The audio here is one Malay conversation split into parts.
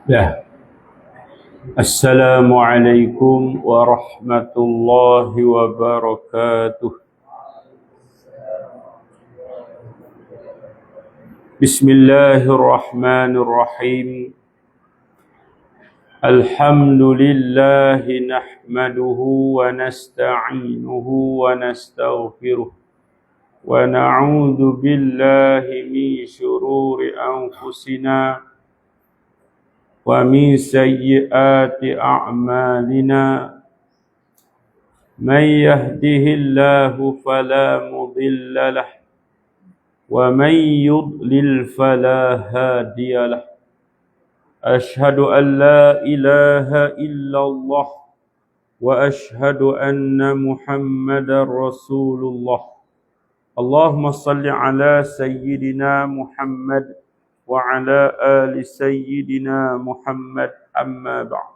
Ya. Assalamualaikum warahmatullahi wabarakatuh. Bismillahirrahmanirrahim. Alhamdulillahi nahmaduhu wa nasta'inuhu wa nastaghfiruh. Wa na'udzu billahi min syururi anfusina wa min sayyiati a'malina. Man yahdihillahu fala mudilla lahu wa man yudlil fala hadiya lahu. Ashhadu an la ilaha illallah wa ashhadu anna Muhammadar Rasulullah. Allahumma salli ala sayyidina Muhammad wa ala ali sayyidina Muhammad, amma ba'd.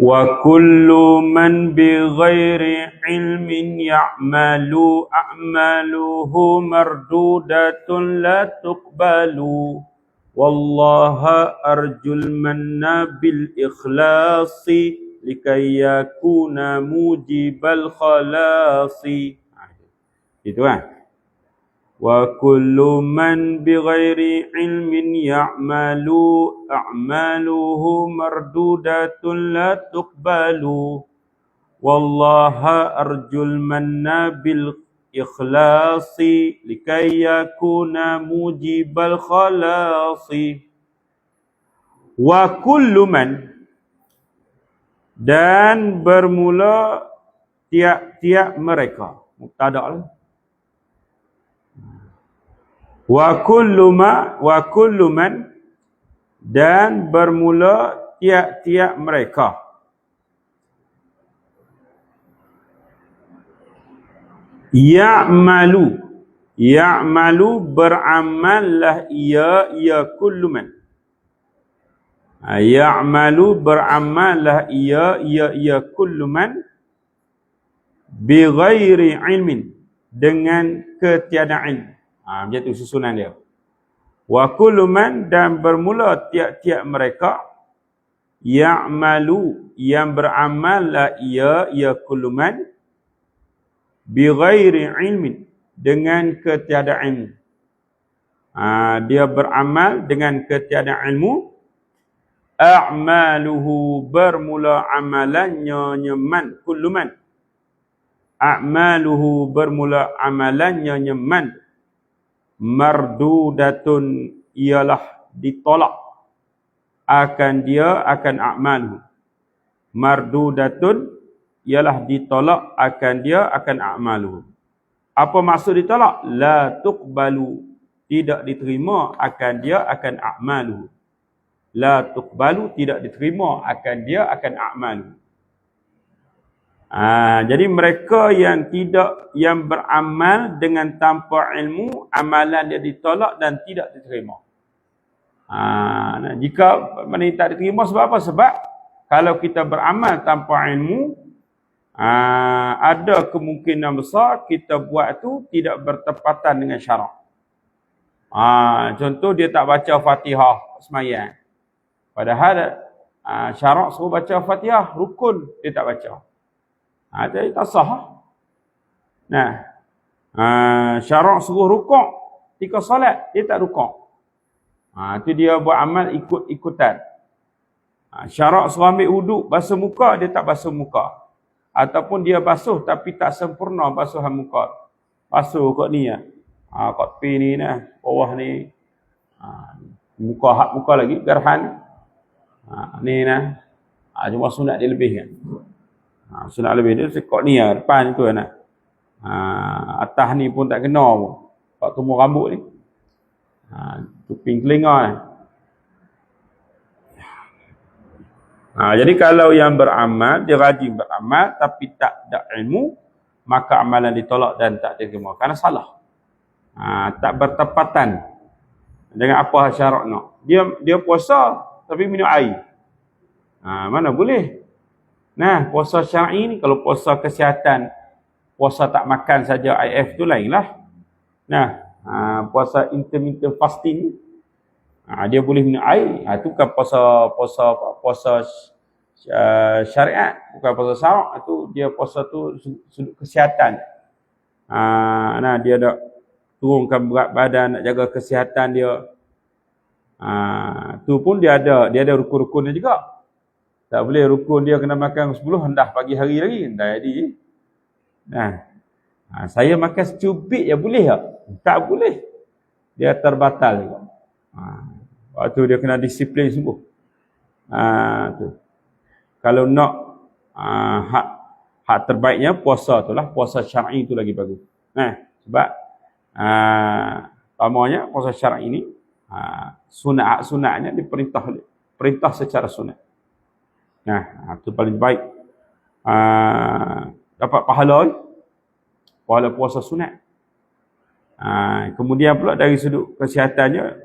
Wa kullu man bighairi ilmin ya'malu a'maluhu mardudatun la tuqbalu. Wallaha arjul manna bil ikhlasi likay yakuna mujibal khalasi. Itu kan? Wa kullu man bighairi ilmin ya'malu a'maluhu mardudatun la tuqbalu. Wallaha arjul manna bil ikhlasi likay yakuna mujibal khalasi. Wa kullu man, dan bermula tiap-tiap mereka. Mubtada' lah. Wa kullu man, dan bermula tiap-tiap mereka. Ya'malu beramallah ia kullu man. Ya'malu beramallah ia kullu man bighairi ilmin, dengan ketiadaan ilmu. Macam tu susunan dia. Wa kullu man, dan bermula tiap-tiap mereka. Ya'malu, yang beramallah ia kullu man bighairi ilmin, dengan ketiadaan ilmu. Dia beramal dengan ketiadaan ilmu. A'maluhu, bermula amalannya man, kullu man. A'maluhu, bermula amalannya man. Mardudatun, ialah ditolak akan dia, akan a'maluhu. Mardudatun, ialah ditolak akan dia, akan a'maluhu. Apa maksud ditolak? La tuqbalu, tidak diterima akan dia, akan a'maluhu. La tuqbalu, tidak diterima akan dia, akan a'maluhu. Jadi mereka yang beramal dengan tanpa ilmu, amalan dia ditolak dan tidak diterima. Jika mana tak diterima, sebab apa? Sebab kalau kita beramal tanpa ilmu, ada kemungkinan besar kita buat tu tidak bertepatan dengan syarak. Contoh, dia tak baca Fatihah sembahyang. Padahal syarak suruh baca Fatihah, rukun dia tak baca. Jadi tak sah. Syarak suruh rukuk ketika solat, dia tak rukuk. Itu dia buat amal ikut-ikutan. Syarak suruh ambil wuduk, basuh muka, dia tak basuh muka. Ataupun dia basuh tapi tak sempurna basuhan muka. Basuh kat ni kat pi ni bawah ni. Muka lagi gerhan. Ni cuma sunat dia lebih kan. Sunat lebih dia sekot ni depan tu atas ni pun tak kena pun. Kat tumbuh rambut ni. Tuping telinga ni. Jadi kalau yang beramal, dia rajin beramal tapi tak ada ilmu, maka amalan ditolak dan tak diterima kerana salah. Tak bertepatan dengan apa syarak nak. Dia puasa tapi minum air. Mana boleh? Puasa syar'i ni, kalau puasa kesihatan, puasa tak makan saja IF tu lain lah. puasa intermittent fasting, dia boleh minum air. Itu bukan puasa syariat, bukan puasa syarak. Itu dia puasa tu sudut kesihatan. Dia nak turunkan berat badan, nak jaga kesihatan dia. Tu pun dia ada rukun-rukunnya juga. Tak boleh rukun dia kena makan 10 hendah pagi hari lagi, hendah jadi. Saya makan secubit je boleh tak? Tak boleh. Dia terbatal juga. Waktu dia kena disiplin sungguh. Tu. Kalau nak hak terbaiknya puasa tu lah, puasa syar'i tu lagi bagus. Sebab utamanya puasa syar'i ni sunatnya perintah secara sunat. Itu paling baik. Dapat pahala puasa sunat. Kemudian pula dari sudut kesihatannya,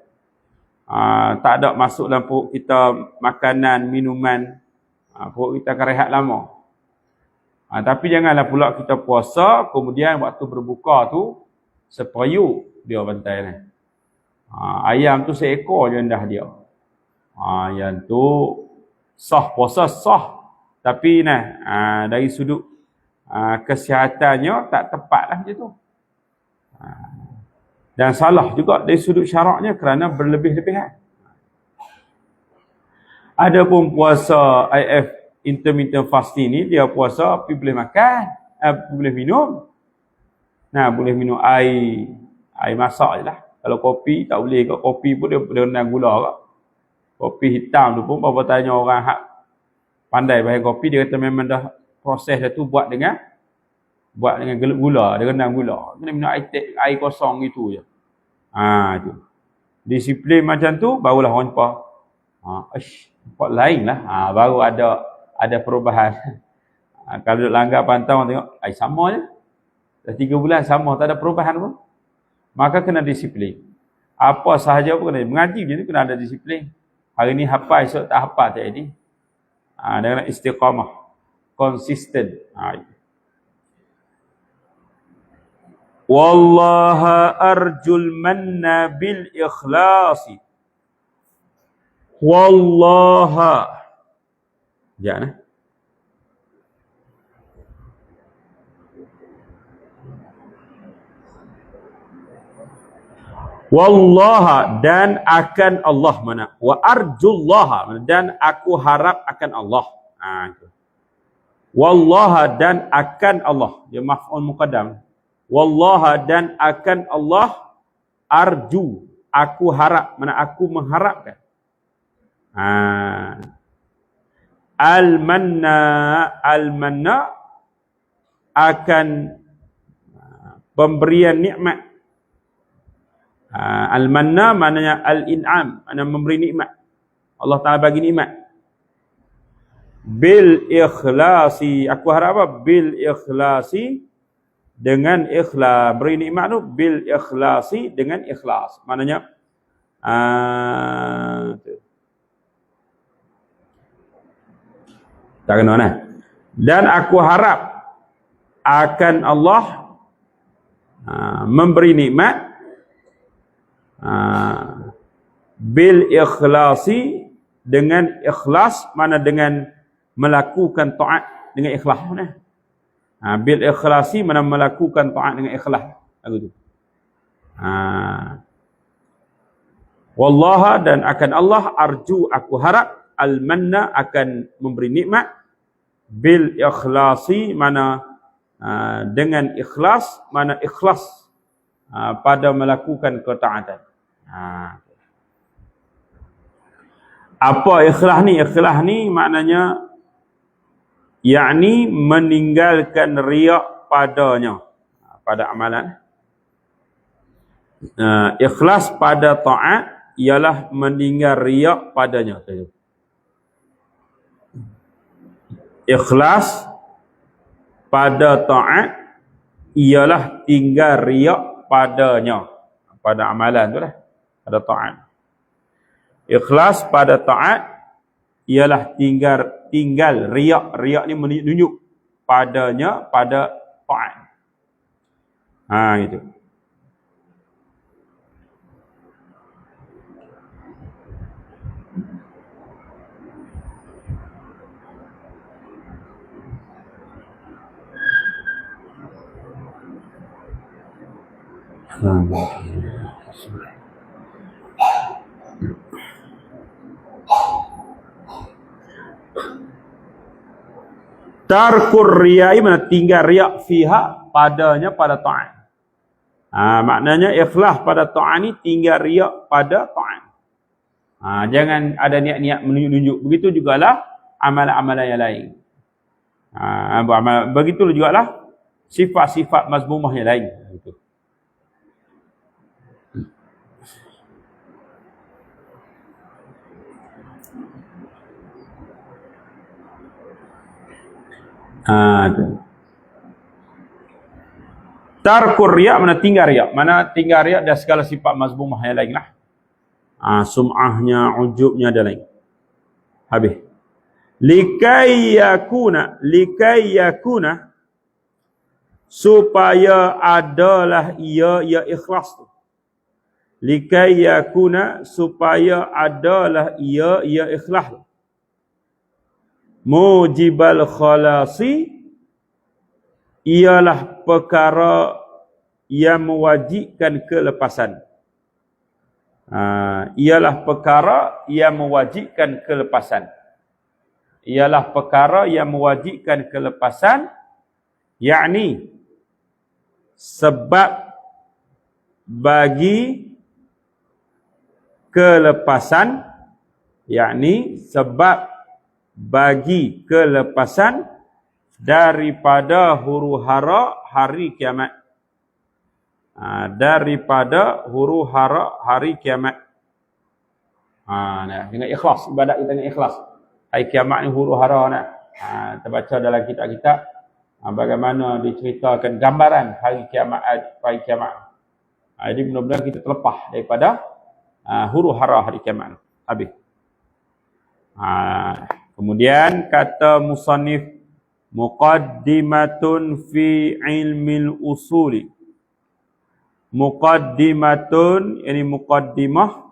tak ada masuk dalam perut kita makanan, minuman, perut kita akan rehat lama. Tapi janganlah pula kita puasa, kemudian waktu berbuka tu seperiuk dia bantai ni. Ayam tu seekor je dah dia. Yang tu sah, puasa sah. Tapi dari sudut kesihatannya tak tepatlah macam tu. Dan salah juga dari sudut syaraknya kerana berlebih-lebihan. Adapun puasa IF intermittent fasting ni, dia puasa tapi boleh makan, boleh minum. Boleh minum air masak je lah. Kalau kopi tak boleh, kalau kopi pun dia boleh rendam gula kak. Kopi hitam tu pun bawa tanya orang hak pandai bahan kopi, dia kata memang dah proses dah tu buat dengan gula, dia rendam gula. Kena minum air kosong gitu je. Tu. Disiplin macam tu barulah orang jumpa. Tempat lain lah. Baru ada perubahan. Kalau duduk langgar pantau orang tengok, sama je. Dah 3 bulan sama, tak ada perubahan pun. Maka kena disiplin. Apa sahaja pun kena. Mengaji je tu kena ada disiplin. Hari ni hafal, esok tak hafal tak jadi. Dia kena istiqamah. Konsisten. Wallaha arjul manna bil ikhlasi. Wallaha. Jangan. Wallaha, dan akan Allah mana. Wa arjullaha, dan aku harap akan Allah. Wallaha, dan akan Allah. Dia maf'ul muqaddam. Wallaha, dan akan Allah, arju, aku harap, mana aku mengharapkan. Al-manna akan pemberian nikmat. Al-manna maknanya al-in'am, maknanya memberi nikmat. Allah Ta'ala bagi nikmat. Bil ikhlasi, aku harap apa? Bil ikhlasi, dengan ikhlas. Beri nikmat tu bil ikhlasi, dengan ikhlas. Maknanya tak kena nah. Dan aku harap akan Allah memberi nikmat bil ikhlasi, dengan ikhlas, mana dengan melakukan taat dengan ikhlas. Bil ikhlasi, mana melakukan taat dengan ikhlas. Lagu tu. Wallaha, dan akan Allah, arju, aku harap, al-manna, akan memberi nikmat, bil ikhlasi, mana dengan ikhlas, mana ikhlas pada melakukan ketaatan. Apa ikhlas ni? Ikhlas ni maknanya yakni meninggalkan riak padanya, pada amalan. Ikhlas pada taat ialah meninggal riak padanya. Ikhlas pada taat ialah tinggal riak padanya, pada amalan tu lah, pada taat. Ikhlas pada taat ialah tinggal riak ni menunjuk padanya, pada taat. Gitu. Tarkur riya'i mana tinggal riak fiha padanya pada ta'at. Maknanya ikhlas pada ta'at ni tinggal riak pada ta'at. Jangan ada niat-niat menunjuk-nunjuk. Begitu jugalah amalan-amalan yang lain. Begitulah jugalah sifat-sifat mazmumah yang lain. Gitu. Tarkur riak mana tinggal riak. Mana tinggal riak dan segala sifat mazmumah yang lain lah. Sum'ahnya, ujubnya dan lain. Habis. Likai yakuna supaya adalah ia ikhlas tu. Likai yakuna supaya adalah ia ikhlas tu. Mujibal khalasi ialah perkara yang mewajibkan kelepasan. Ialah perkara yang mewajibkan kelepasan. Ialah perkara yang mewajibkan kelepasan, yakni sebab bagi kelepasan, yakni sebab bagi kelepasan daripada huru-hara hari kiamat. Daripada huru-hara hari kiamat. Dengan ikhlas, ibadat kita dengan ikhlas. Hari kiamat ni huru-hara nak. Kita baca dalam kitab-kitab bagaimana diceritakan gambaran hari kiamat. Jadi benar-benar kita terlepas daripada huru-hara hari kiamat. Habis. Kemudian kata musannif, muqaddimatun fi ilmil usuli. Muqaddimatun, ini muqaddimah.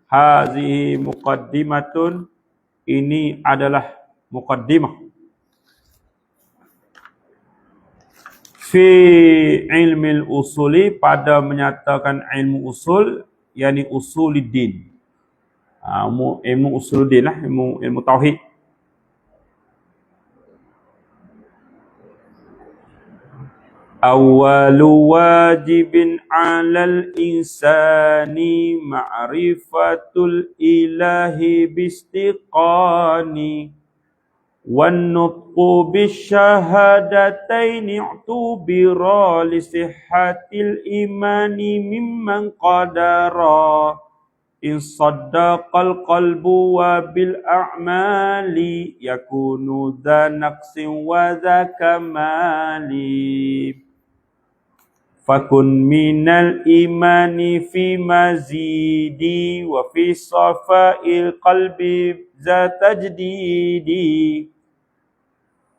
Hazihi muqaddimatun, ini adalah muqaddimah. Fi ilmil usuli, pada menyatakan ilmu usul, yakni usuluddin. Ilmu usuluddin lah, ilmu tauhid. Awwalu wajibin 'alal insani ma'rifatul ilahi bistiqani wan nutqu bisyahadataini i'tubira li sihhatil imani mimman qadara in saddaqal qalbu wa bil a'mali yakunu dha naqsin wa dha kamali. Fakun minal imani fi mazidi wa fi safa'il qalbi za tajdidi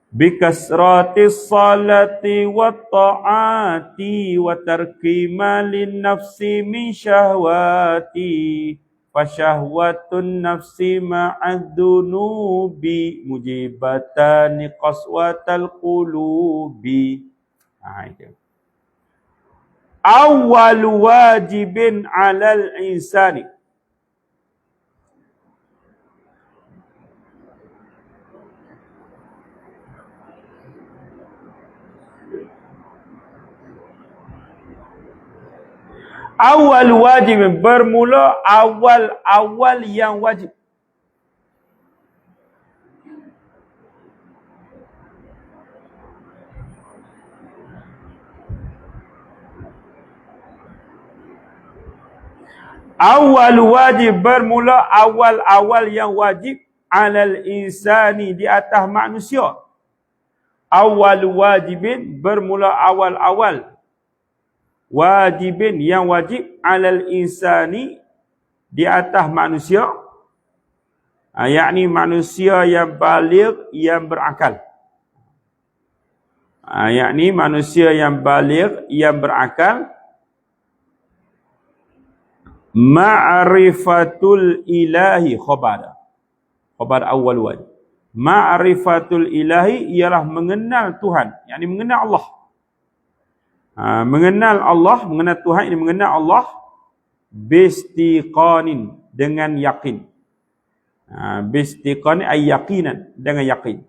bikasratis salati wa ta'ati wa tarki malin nafsi min syahwati fasyahwatun nafsi ma'adzunubi mujibatani qaswatal qulubi. Itu awal wajibin 'alal insani. Awal wajib, bermula awal yang wajib. Awal wajib, bermula awal yang wajib 'alal insani, di atas manusia. Awal wajibin, bermula awal wajibin yang wajib 'alal insani, di atas manusia, yakni manusia yang baligh, yang berakal. Yakni manusia yang baligh, yang berakal. Ma'rifatul ilahi, khabar awal wajib. Ma'rifatul ilahi ialah mengenal Tuhan, yakni mengenal Allah. Mengenal Allah, mengenal Tuhan ini mengenal Allah bistiqanin, dengan yakin. Bistiqanin ay yaqinan, dengan yakin.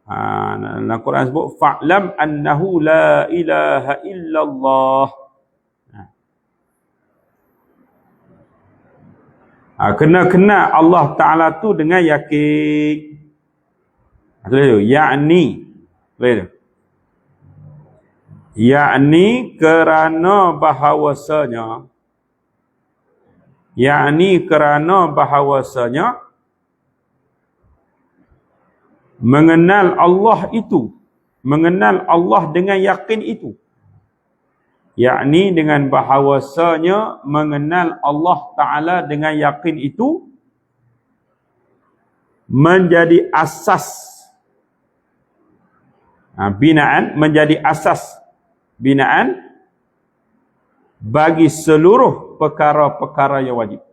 Dalam Quran sebut fa'lam annahu la ilaha illallah. Kena kenal Allah Ta'ala tu dengan yakin. Yakni. Yakni kerana bahawasanya mengenal Allah itu, mengenal Allah dengan yakin itu. Yakni dengan bahawasanya mengenal Allah Ta'ala dengan yakin itu menjadi asas binaan, menjadi asas binaan bagi seluruh perkara-perkara yang wajib.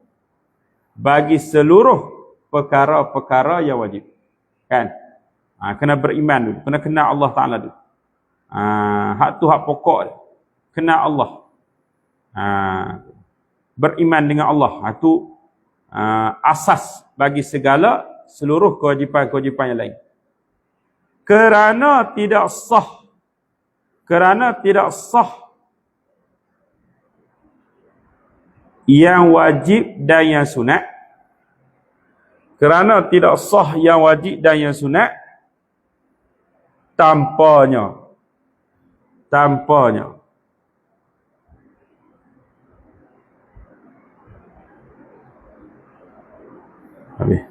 Bagi seluruh perkara-perkara yang wajib. Kan? Kena beriman dulu, kena kenal Allah Ta'ala dulu. Hak tu hak pokok dia. Kenal Allah. Beriman dengan Allah. Itu asas bagi segala seluruh kewajipan-kewajipan yang lain. Kerana tidak sah yang wajib dan yang sunat. Kerana tidak sah yang wajib dan yang sunat, tampanya habis.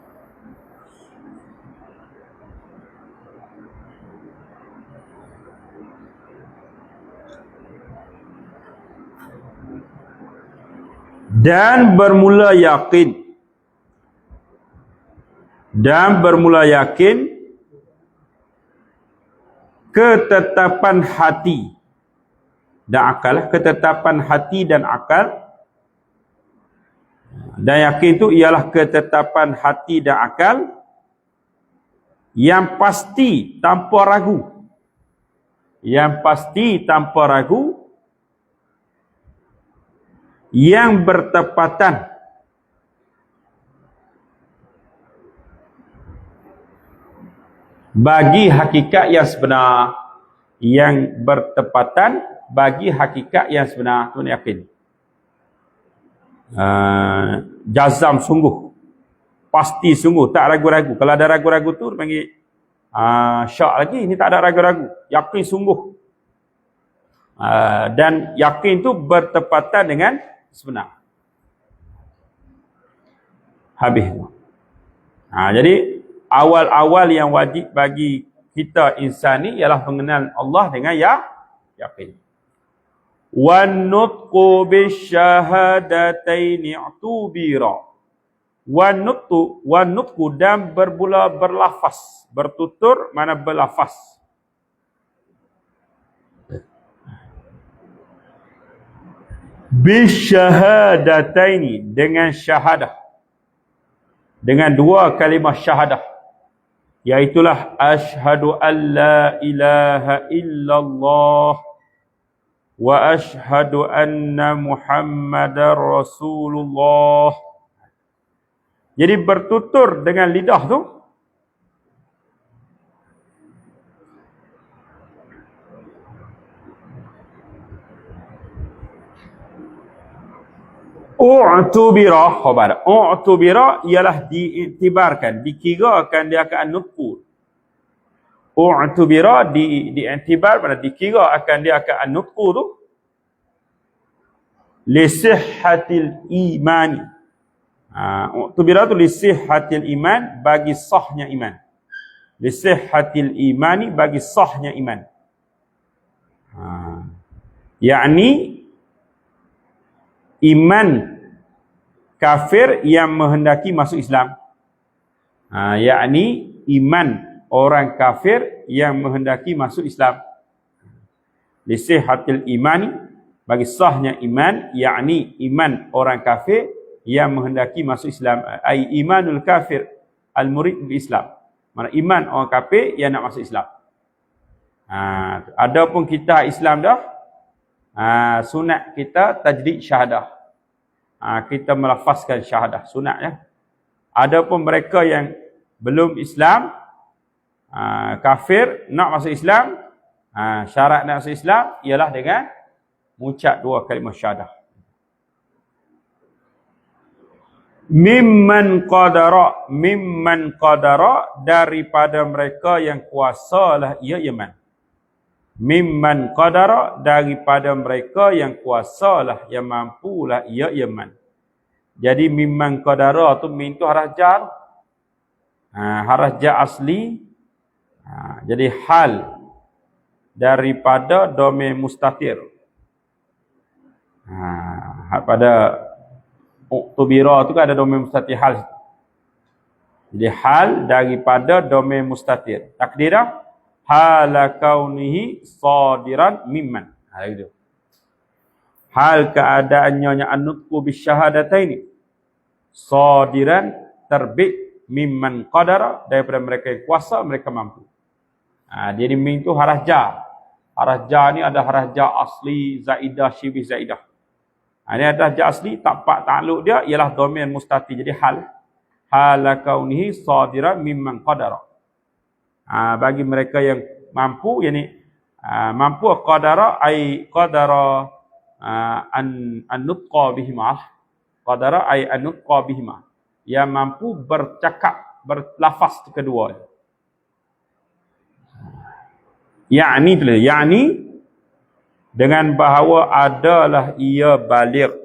Dan bermula yakin ketetapan hati dan akal, ketetapan hati dan akal. Dan yakin itu ialah ketetapan hati dan akal yang pasti tanpa ragu. Yang pasti tanpa ragu, yang bertepatan bagi hakikat yang sebenar. Yang bertepatan bagi hakikat yang sebenar. Tuan yakin. Jazam sungguh, pasti sungguh, tak ragu-ragu. Kalau ada ragu-ragu tu panggil syak lagi. Ini tak ada ragu-ragu, yakin sungguh. Dan yakin tu bertepatan dengan sebenar. Habis. Jadi awal-awal yang wajib bagi kita insan ni ialah mengenal Allah dengan yakin. Wan nutqu bisyahadataini i'tubira. Wan nutqu dan berlafaz, bertutur mana berlafaz. Bisyahadataini, dengan syahadah, dengan dua kalimah syahadah, iaitulah asyhadu an la ilaha illallah wa asyhadu anna Muhammadar Rasulullah. Jadi bertutur dengan lidah tu u'tubira, khabar. U'tubira ialah diiktibarkan, dikirakan dia akan nutqu. U'tubira diiktibar, pada dikira akan dia akan nutqu tu li sihhatil imani. U'tubira tu li sihhatil iman, bagi sahnya iman. Li sihhatil imani, bagi sahnya iman. Yakni iman kafir yang menghendaki masuk Islam. Yakni iman orang kafir yang menghendaki masuk Islam. Li sihhatil imani, bagi sahnya iman, yakni iman orang kafir yang menghendaki masuk Islam. Ai imanul kafir al murid bil Islam. Mana iman orang kafir yang nak masuk Islam. Ada pun kita Islam dah, sunat kita tajdid syahadah. Kita melafazkan syahadah, sunat ya. Ada pun mereka yang belum Islam, kafir, nak masuk Islam, syarat nak masuk Islam ialah dengan mengucap 2 kalimah syahadah. Mimman qadara daripada mereka yang kuasalah ia Yaman. Mimman qadara daripada mereka yang kuasalah, yang mampulah ia Yaman. Jadi mimman qadara tu min tu haraf jar. Haraf jar asli. Jadi hal daripada domain mustatir. Pada uktubira tu kan ada domain mustatir hal. Jadi hal daripada domain mustatir. Takdirah hala kaunihi sadiran mimman. Gitu. Hal keadaannya an-nutqu bisyahadataini sadiran terbit mimman qadara daripada mereka yang kuasa, mereka mampu. Jadi min tu haraf jar. Haraf jar ni ada haraf jar asli, zaidah, syibih zaidah. Ini adalah jar asli, tak takluk dia ialah domain mustatir. Jadi hal kaunihi sadiran mimman qadara. Bagi mereka yang mampu, yakni mampu qadara ai qadara an-nutqa bihima. Qadara ai an-nutqa bihima. Yang mampu bercakap, berlafaz kedua. Yakni dengan bahawa adalah ia baligh.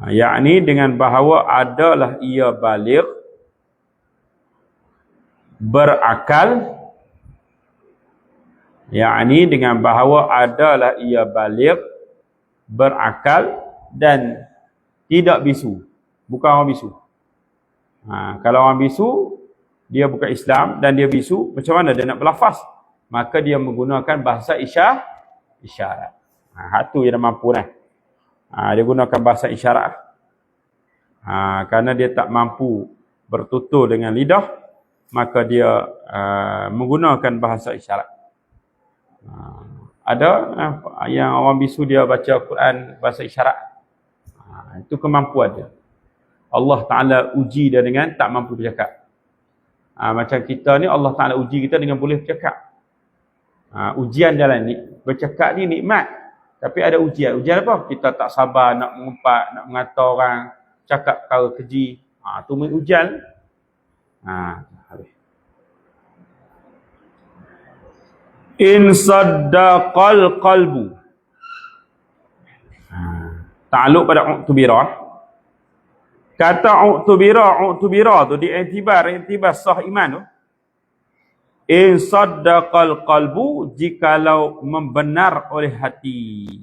Yakni dengan bahawa adalah ia baligh, berakal. Yakni dengan bahawa adalah ia baligh, berakal dan tidak bisu. Bukan orang bisu. Kalau orang bisu, dia bukan Islam dan dia bisu, macam mana dia nak berlafaz? Maka dia menggunakan bahasa isyarat. Hak tu yang mampu dah. Dia gunakan bahasa isyarat. Kerana dia tak mampu bertutur dengan lidah, maka dia menggunakan bahasa isyarat. Ada yang orang bisu dia baca Quran bahasa isyarat. Itu kemampuan dia. Allah Ta'ala uji dia dengan tak mampu bercakap. Macam kita ni Allah Ta'ala uji kita dengan boleh bercakap. Ujian dalam ni, bercakap ni nikmat. Tapi ada ujian. Ujian apa? Kita tak sabar nak mengumpat, nak mengata orang, cakap perkara keji. Tu ujian. Habis. In saddaqal qalbu. Ta'aluk pada u'tubirah. Kata u'tubira tu diiktibar sah iman tu. In saddaqal qalbu, jikalau membenar oleh hati.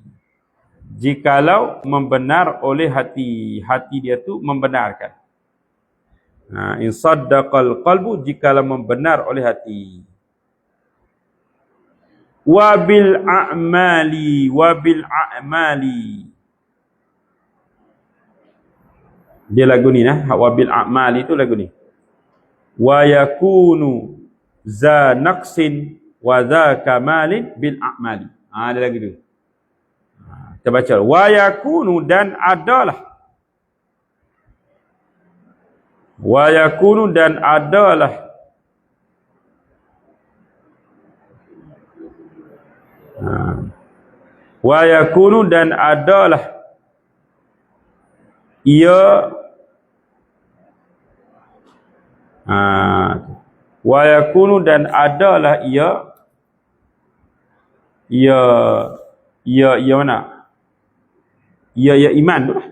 Jikalau membenar oleh hati. Hati dia tu membenarkan. In saddaqal qalbu, jikalau membenar oleh hati. Wabil a'mali. Dia lagu ni nah, wabil a'mali tu lagu ni. Wa yakunu za naqsin wa za kamalin bil a'mali. Dia lagu tu. Kita baca. Wa yakunu dan adalah. Wa yakunu dan adalah. Wa yakunu dan adalah ia wa yakunu dan adalah ia mana? Ia iman tu lah.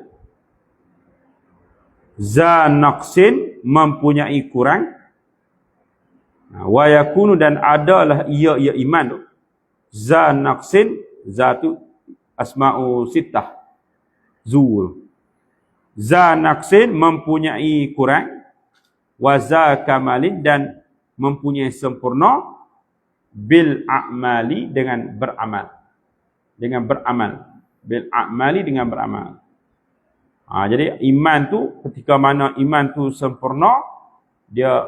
Za naqsin, mempunyai kurang. Wa yakunu dan adalah ia iman tu. Za naqsin, za tu asma'u sittah. Zul. Za naqsin, mempunyai kurang. Wa za kamalin, dan mempunyai sempurna. Bil a'mali, dengan beramal. Dengan beramal. Bil a'mali, dengan beramal. Jadi iman tu, ketika mana iman tu sempurna, dia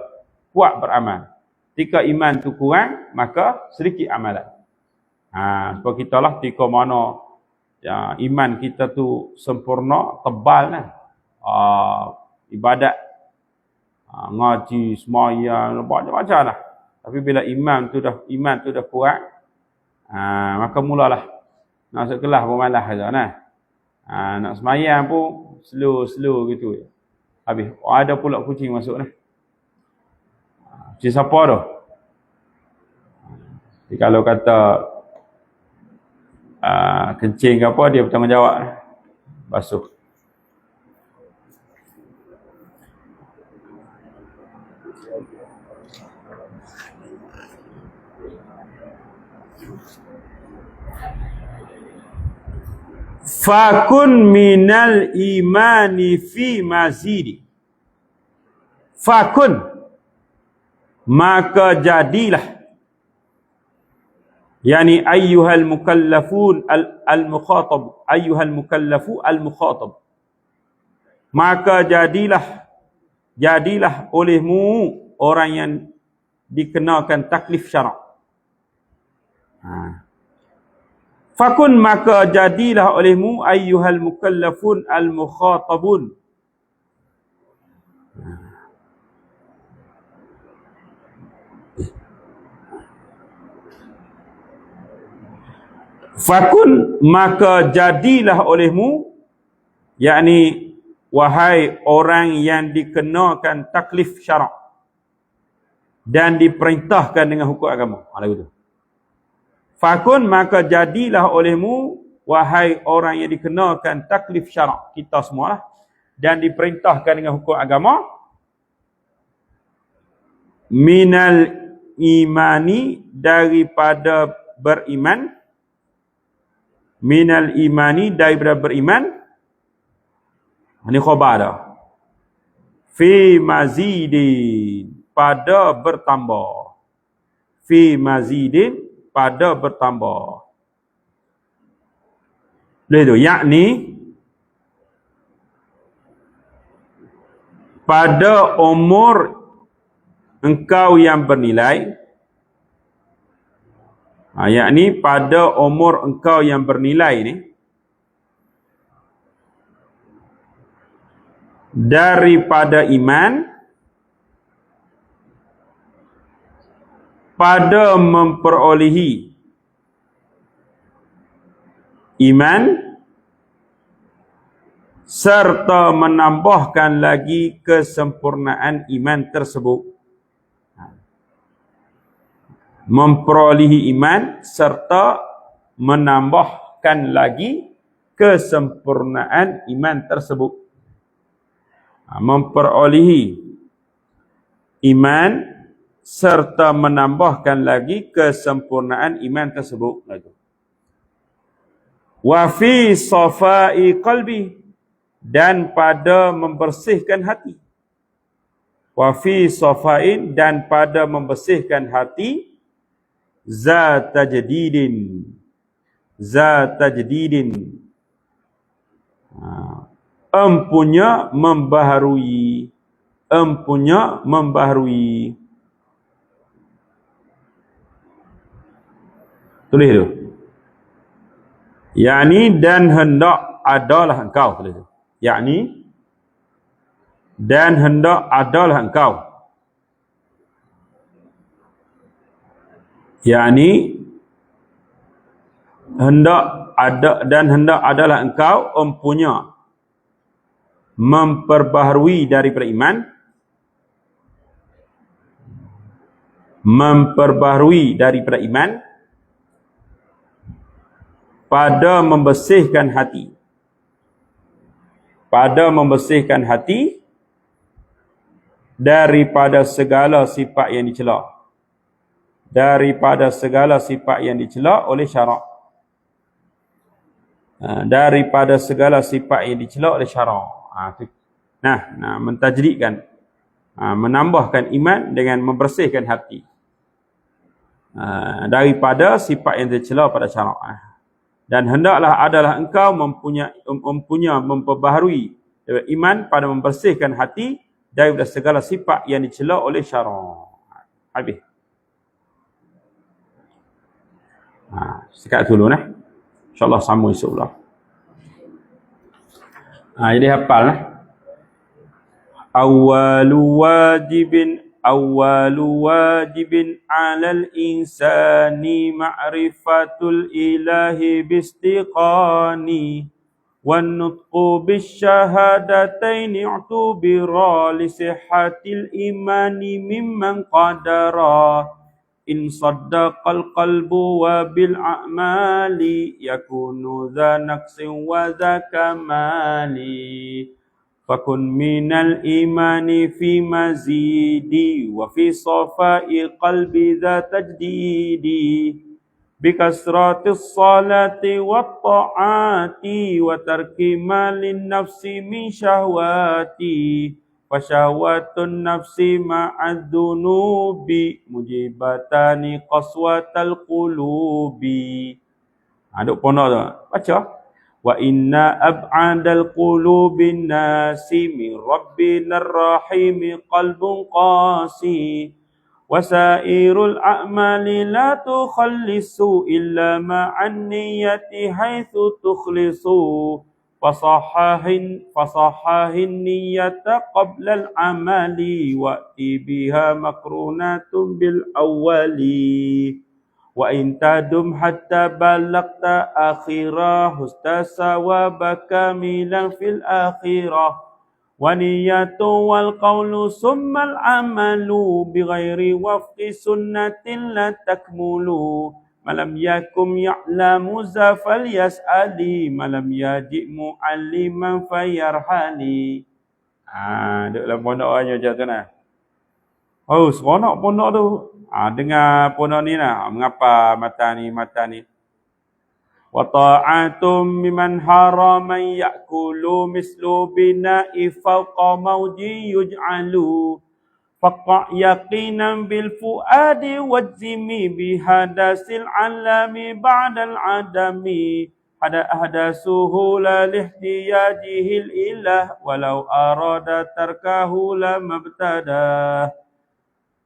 kuat beramal. Ketika iman tu kurang, maka sedikit amalan. Sebab kita lah ketika mana iman kita tu sempurna, tebal lah. Ibadat, ngaji, semayang, macam-macam lah. Tapi bila iman tu dah kurang, maka mulalah nak masuk kelas pun malas saja nah. Nak semayang pun slow gitu. Habis ada pula kucing masuk nah. Kucing siapa tu? Jadi kalau kata kencing ke apa, dia bertanggungjawab nah. Basuh. Fakun minal imani fi mazidi. Fakun, maka jadilah, yani ayyuhal mukallafun al-mukhatab, ayyuhal mukallafu al-mukhatab, maka jadilah olehmu orang yang dikenakan taklif syarak. Fakun, maka jadilah olehmu ayyuhal mukallafun al-mukhatabun. Fakun, maka jadilah olehmu, yakni wahai orang yang dikenakan taklif syarak dan diperintahkan dengan hukum agama. Lagu tu. Fakun, maka jadilah olehmu wahai orang yang dikenakan taklif syarak, kita semualah, dan diperintahkan dengan hukum agama, minal imani, daripada beriman, minal imani, daripada beriman. Ini khabar dah. Fi mazidin, pada bertambah. Fi mazidin, pada bertambah. Itu yakni pada umur engkau yang bernilai, yakni pada umur engkau yang bernilai ni, daripada iman, pada memperolehi iman, serta menambahkan lagi kesempurnaan iman tersebut. Memperolehi iman serta menambahkan lagi kesempurnaan iman tersebut. Memperolehi iman serta menambahkan lagi kesempurnaan iman tersebut. Wa fi safai qalbi, dan pada membersihkan hati. Wa fi safain, dan pada membersihkan hati, za tajdidin, empunya membaharui, tulis tu. Yakni dan hendak adalah engkau, tulis tu. Yakni dan hendak adalah engkau. Yakni hendak ada, dan hendak adalah engkau empunya memperbaharui daripada iman, memperbaharui daripada iman, pada membersihkan hati, pada membersihkan hati daripada segala sifat yang dicela, daripada segala sifat yang dicela oleh syarak, daripada segala sifat yang dicela oleh syarak. Mentajridkan, menambahkan iman dengan membersihkan hati daripada sifat yang dicela pada syarak. Dan hendaklah adalah engkau mempunyai memperbaharui iman pada membersihkan hati daripada segala sifat yang dicela oleh syarak. Habis. Sekat dulu nah. InsyaAllah sambung esok pula. Jadi hafal lah. Awwalu wajibin 'alal insani ma'rifatul ilahi bistiqani wan nutqu bisyahadataini i'tubira li sihhatil imani mimman qadara in saddaqal qalbu wa bil a'mali yakunu dha naqsin wa dha kamali fakun minal imani fi mazidi wa fi safai qalbi dha tajdidi bikasratis salati wat ta'ati wa tarki malin nafsi min syahwati wa syahwatun nafsi ma'ad dhunubi mujibatani qaswatal qulubi. Duk pondok tu baca wa inna ab'adal qulubin nasi min rabbinar rahimi qalbun qasi wasairul a'mali la tukhallisu illa ma'an niyyati haitsu tukhlisu fasahahin niyyata qabla al-amali wa biha makrunatun bil awwali wa in tadum hatta balagta akhirah husta sawabaka milan fil akhirah wa niyatu wal qawlu summal amalu bighairi wafqi sunnatin la takmulu malam yakum ya'lamu zafal yas'ali malam yaji mu'alliman fayarhali. Duk dalam pondok aja macam tu nah. Oh, seronok pondok tu. Dengar pondok ni lah. Mengapa mata ni. Wa ta'atum miman haraman ya'kulu mislu bina'i fawqa mawji yuj'alu. Faqqa' yaqinan bil fu'adi wajzimi bihadasil alami ba'dal adami. Hadasuhu la lihtiyajihil ilah walau arada tarkahu la mabtadah.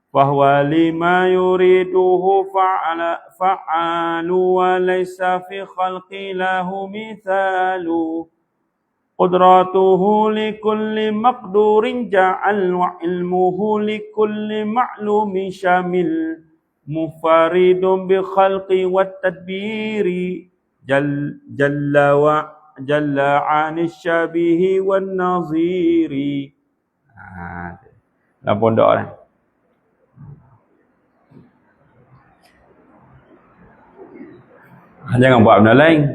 Fahuwa lima yuriduhu fa'alu wa laysa fi khalqi lahu mithalu qudratuhu likulli maqdurin ja'al wa ilmuhu likulli ma'lumin syamil mufaridun bi khalqi wa tadbiri jalla 'anis syabihi wan naziri. Dalam pondok lah. Jangan buat benda lain.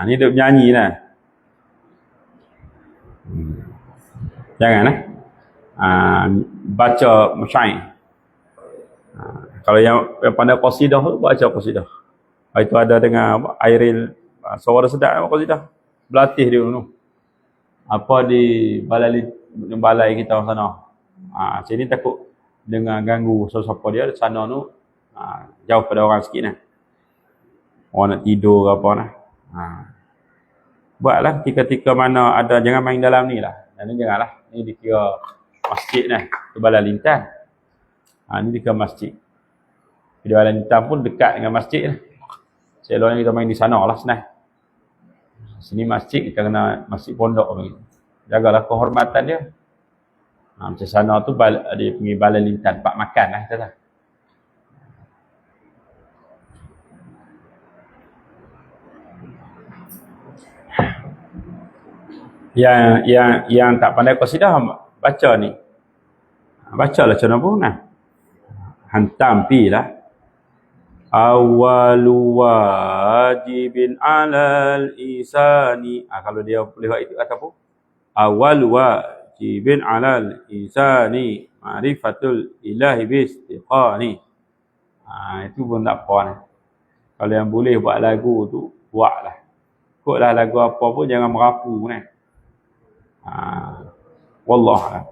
Ni duk nyanyi lah. Jangan lah. Baca masyair. Kalau yang pandai qasidah tu baca qasidah. Itu ada dengan Airil suara sedap qasidah. Berlatih dia dulu. Apa di balai kita sana. Sini takut dengan ganggu siapa dia sana tu. Jauh pada orang sikit lah. Orang nak tidur ke apa lah. Buatlah ketika mana ada, jangan main dalam ni lah. Dan ni janganlah. Ni dikira masjid lah. Di Balai Lintang. Ni dikira masjid. Di Balai Lintang pun dekat dengan masjid lah. Selalunya kita main di sana lah senang. Sini masjid, kita kena masjid pondok lagi. Jagalah kehormatan dia. Macam sana tu dia pergi Balai Lintang. Tempat makan lah kita tak. Yang tak pandai qasidah baca ni. Bacalah macam mana pun nah. Hantam pilah. Awwalu wajibin 'alal insani. Kalau dia boleh buat itu kata apa? Awwalu wajibin 'alal insani ma'rifatul ilahi bistiqani. Itu pun tak apa nah. Kalau yang boleh buat lagu tu buatlah. Ikutlah lagu apa pun jangan merapu nah. Wallahu a'lam.